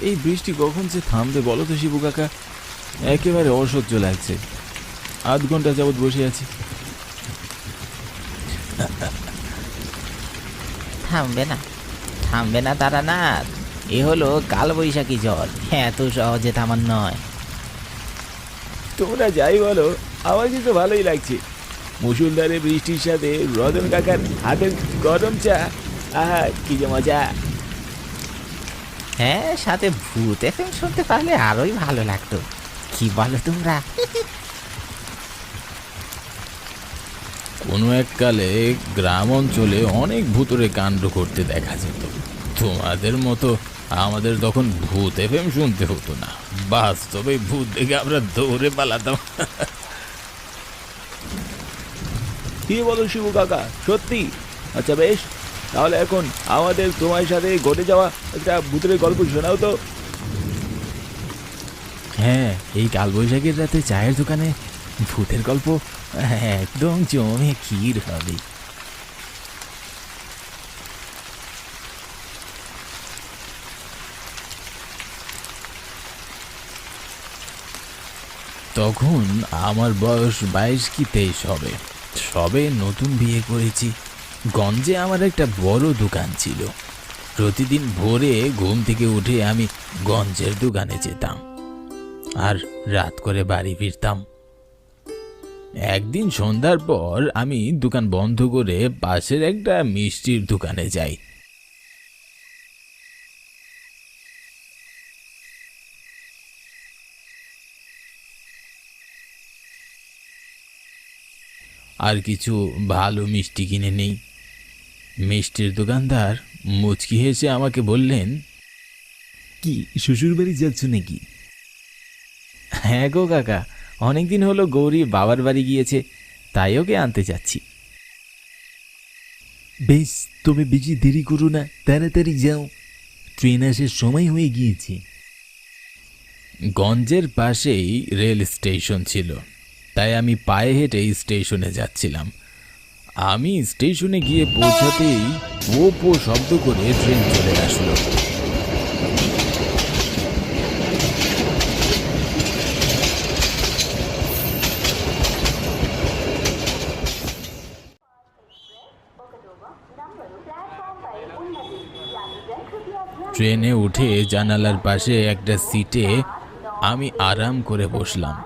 এই বৃষ্টি কখন যে থামবে বলো তো শিবু কাকা, একেবারে অসহ্য লাগছে। আধ ঘন্টা যাবৎ বসে আছি। থামবে না, থামবে না তারানাথ। এ হলো কালবৈশাখী ঝড়, এত সহজে থামার নয়। তোমরা যাই বলো, আমার কিন্তু ভালোই লাগছে। মুসুলধারে বৃষ্টির সাথে রতন কাকার হাতের গরম চা, আহা কি যে মজা। হ্যাঁ, সাথে ভূত এফএম শুনতে পারলে আরোই ভালো লাগতো। কি বলো তোমরা? কোনো এককালে গ্রাম অঞ্চলে অনেক ভূতরে কাণ্ড করতে দেখা যেত। তোমাদের মতো আমাদের তখন ভূত এফএম শুনতে হতো না, বাস্তবে ভূত দেখে আমরা দৌড়ে পালাতাম। কি বলো শিবু কাকা, সত্যি? আচ্ছা বেশ, তাহলে এখন আমাদের তোমার সাথে ঘটে যাওয়া একটা ভূতের গল্প শোনাও তো। হ্যাঁ, এই কালবৈশাখীর রাতে চায়ের দোকানে ভূতের গল্প একদম জমে ক্ষীর হবে। তখন আমার বয়স 22 কি 23 হবে। সবে নতুন বিয়ে করেছি। গঞ্জে আমার একটা বড় দোকান ছিল। প্রতিদিন ভোরে ঘুম থেকে উঠে আমি গঞ্জের দোকানে যেতাম আর রাত করে বাড়ি ফিরতাম। একদিন সন্ধ্যার পর আমি দোকান বন্ধ করে পাশের একটা মিষ্টির দোকানে যাই। আর কিছু ভালো মিষ্টি কিনে নেই। মিষ্টির দোকানদার মুচকি হেসে আমাকে বললেন, কি শ্বশুর বাড়ি যাচ্ছ নাকি? হ্যাঁ গো কাকা, অনেকদিন হলো গৌরী বাবার বাড়ি গিয়েছে, তাই ওকে আনতে যাচ্ছি। বেশ, তবে বেশি দেরি করো না, তাড়াতাড়ি যাও, ট্রেন আসার সময় হয়ে গিয়েছে। গঞ্জের পাশেই রেল স্টেশন ছিল, তাই আমি পায়ে হেঁটে স্টেশনে যাচ্ছিলাম। আমি স্টেশনে গিয়ে পৌঁছাতেই পো পো শব্দ করে ট্রেন চলে আসলো। ট্রেনে উঠে জানালার পাশে একটা সিটে আমি আরাম করে বসলাম।